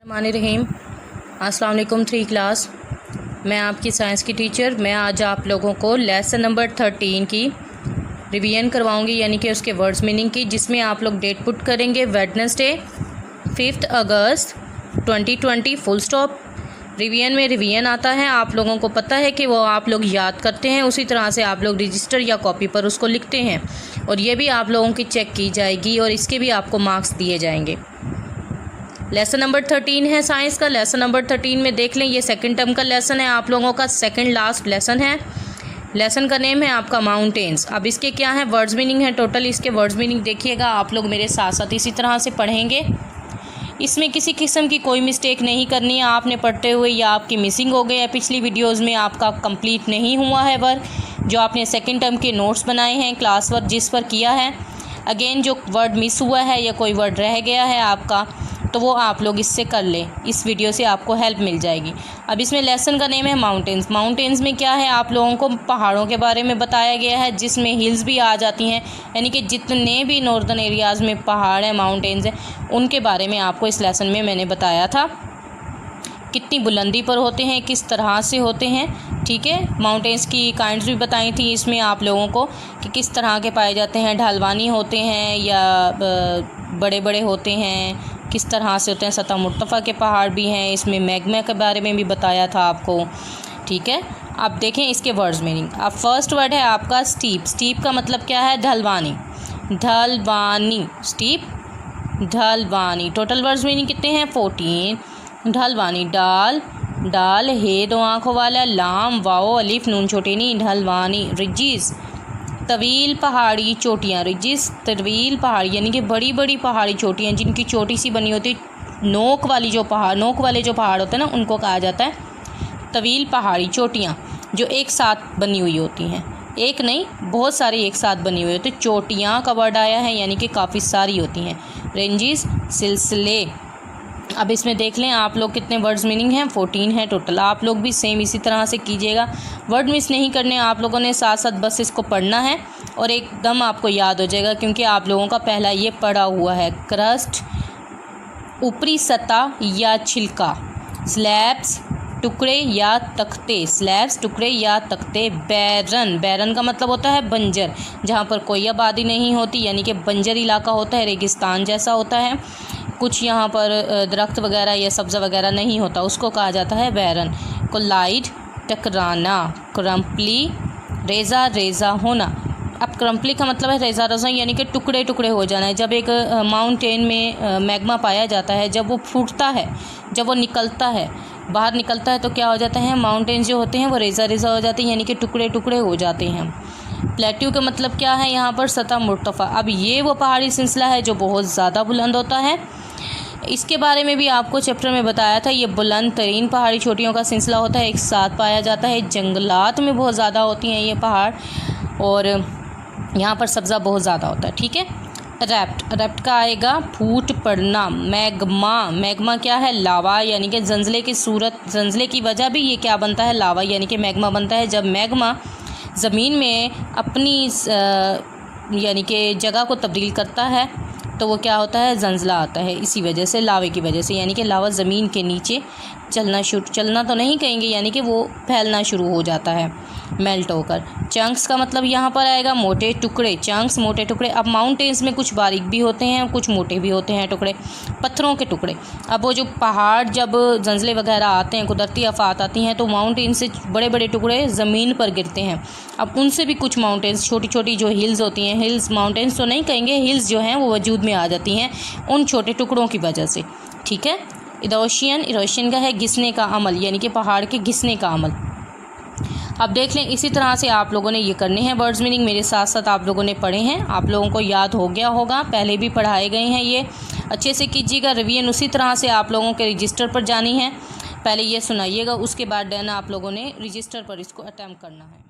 रहीम। अस्सलाम वालेकुम 3 क्लास। मैं आपकी साइंस की टीचर। मैं आज आप लोगों को लेसन नंबर 13 की रिवीजन करवाऊंगी, यानी कि उसके वर्ड्स मीनिंग की, जिसमें आप लोग डेट पुट करेंगे वेडनेसडे 5 अगस्त 2020 फुल स्टॉप। रिवीजन में रिवीजन आता है, आप लोगों को पता है कि वो आप लोग याद करते हैं, उसी तरह से आप लोग रजिस्टर या कॉपी पर उसको लिखते हैं और ये भी आप लोगों की चेक की जाएगी और इसके भी आपको मार्क्स दिए जाएंगे। लेसन नंबर 13 है साइंस का। लेसन नंबर 13 में देख लें, ये सेकंड टर्म का लेसन है, आप लोगों का सेकंड लास्ट लेसन है। लेसन का नेम है आपका माउंटेन्स। अब इसके क्या है वर्ड्स मीनिंग है, टोटल इसके वर्ड्स मीनिंग देखिएगा आप लोग मेरे साथ साथ इसी तरह से पढ़ेंगे। इसमें किसी किस्म की कोई मिस्टेक नहीं करनी है आपने पढ़ते हुए, या आपकी मिसिंग हो गई है पिछली वीडियोज़ में, आपका कंप्लीट नहीं हुआ है वर्क जो आपने सेकेंड टर्म के नोट्स बनाए हैं, क्लास वर्क जिस पर किया है। अगेन जो वर्ड मिस हुआ है या कोई वर्ड रह गया है आपका, तो वो आप लोग इससे कर लें, इस वीडियो से आपको हेल्प मिल जाएगी। अब इसमें लेसन का नेम है माउंटेन्स। माउंटेन्स में क्या है, आप लोगों को पहाड़ों के बारे में बताया गया है, जिसमें हिल्स भी आ जाती हैं, यानी कि जितने भी नॉर्दर्न एरियाज़ में पहाड़ हैं, माउंटेन्स हैं, उनके बारे में आपको इस लेसन में मैंने बताया था। कितनी बुलंदी पर होते हैं, किस तरह से होते हैं, ठीक है। माउंटेन्स की काइंड्स भी बताई थी इसमें आप लोगों को कि किस तरह के पाए जाते हैं, ढलवानी होते हैं या बड़े बड़े होते हैं, किस तरह से होते हैं। सतह मुर्तफ़ा के पहाड़ भी हैं, इसमें मैग्मा के बारे में भी बताया था आपको, ठीक है। अब देखें इसके वर्ड्स मीनिंग। अब फर्स्ट वर्ड है आपका स्टीप। स्टीप का मतलब क्या है, ढलवानी। ढलवानी, स्टीप, ढलवानी। टोटल वर्ड्स मीनिंग कितने हैं, 14। ढलवानी, डाल, डाल, हे दो आँखों वाला, लाम, वाओ, अलिफ, नून छोटे नी, ढलवानी। रिजिस, तवील पहाड़ी चोटियाँ। रिजिस, तवील पहाड़ी यानी कि बड़ी बड़ी पहाड़ी चोटियाँ जिनकी चोटी सी बनी होती है, नोक वाली जो पहाड़, नोक वाले जो पहाड़ होते हैं ना, उनको कहा जाता है तवील पहाड़ी चोटियाँ, जो एक साथ बनी हुई होती हैं। एक नहीं, बहुत सारी एक साथ बनी हुई होती है। चोटियाँ का वर्ड आया है, यानी कि काफ़ी सारी होती हैं। रेंजिस, सिलसिले। अब इसमें देख लें आप लोग कितने वर्ड्स मीनिंग हैं, 14 है टोटल। आप लोग भी सेम इसी तरह से कीजिएगा, वर्ड मिस नहीं करने आप लोगों ने, साथ साथ बस इसको पढ़ना है और एकदम आपको याद हो जाएगा, क्योंकि आप लोगों का पहला ये पढ़ा हुआ है। क्रस्ट, ऊपरी सतह या छिलका। स्लैब्स, टुकड़े या तख्ते। स्लैब्स, टुकड़े या तख्ते। बैरन, बैरन का मतलब होता है बंजर, जहाँ पर कोई आबादी नहीं होती, यानी कि बंजर इलाका होता है, रेगिस्तान जैसा होता है, कुछ यहाँ पर दरख्त वगैरह या सब्ज़ा वगैरह नहीं होता, उसको कहा जाता है बैरन। कोलाइड, टकराना। क्रम्पली, रेज़ा रेज़ा होना। अब क्रम्पली का मतलब है रेज़ा रेज़ा, यानी कि टुकड़े टुकड़े हो जाना है। जब एक माउंटेन में मैग्मा पाया जाता है, जब वो फूटता है, जब वो निकलता है, बाहर निकलता है, तो क्या हो जाता है, माउंटेन्स जो होते हैं वो रेज़ा रेज़ा हो जाते हैं, यानी कि टुकड़े टुकड़े हो जाते हैं। प्लेट्यू का मतलब क्या है, यहाँ पर सतह मुर्तफ़ा। अब ये वो पहाड़ी सिलसिला है जो बहुत ज़्यादा बुलंद होता है, इसके बारे में भी आपको चैप्टर में बताया था। ये बुलंद तरीन पहाड़ी चोटियों का सिलसिला होता है, एक साथ पाया जाता है, जंगलात में बहुत ज़्यादा होती हैं ये पहाड़, और यहाँ पर सब्ज़ा बहुत ज़्यादा होता है, ठीक है। रैप्ट, रैप्ट का आएगा फूट पड़ना। मैग्मा, मैग्मा क्या है, लावा, यानी कि जंजले की सूरत, जंजले की वजह भी ये क्या बनता है, लावा, यानी कि मैग्मा बनता है। जब मैग्मा ज़मीन में अपनी यानी कि जगह को तब्दील करता है, तो वो क्या होता है, जंजला आता है, इसी वजह से, लावे की वजह से, यानी कि लावा ज़मीन के नीचे चलना तो नहीं कहेंगे, यानी कि वो फैलना शुरू हो जाता है मेल्ट होकर। चंक्स का मतलब यहाँ पर आएगा मोटे टुकड़े। चंक्स, मोटे टुकड़े। अब माउंटेन्स में कुछ बारीक भी होते हैं, कुछ मोटे भी होते हैं टुकड़े, पत्थरों के टुकड़े। अब वो जो पहाड़, जब जंजले वगैरह आते हैं, कुदरती आफात आती हैं, तो माउंटेन से बड़े बड़े टुकड़े ज़मीन पर गिरते हैं। अब उनसे भी कुछ माउंटेन्स, छोटी छोटी जो हिल्स होती हैं, हिल्स, माउंटेन्स तो नहीं कहेंगे, हिल्स जो हैं वो वजूद में आ जाती हैं उन छोटे टुकड़ों की वजह से, ठीक है। इरोशियन, इरोशियन का है घिसने का अमल, यानी कि पहाड़ के घिसने का अमल। अब देख लें, इसी तरह से आप लोगों ने ये करने हैं वर्ड्स मीनिंग, मेरे साथ साथ आप लोगों ने पढ़े हैं, आप लोगों को याद हो गया होगा, पहले भी पढ़ाए गए हैं, ये अच्छे से कीजिएगा। रिवीजन उसी तरह से आप लोगों के रजिस्टर पर जानी है, पहले ये सुनाइएगा, उसके बाद देन आप लोगों ने रजिस्टर पर इसको अटैम्प्ट करना है।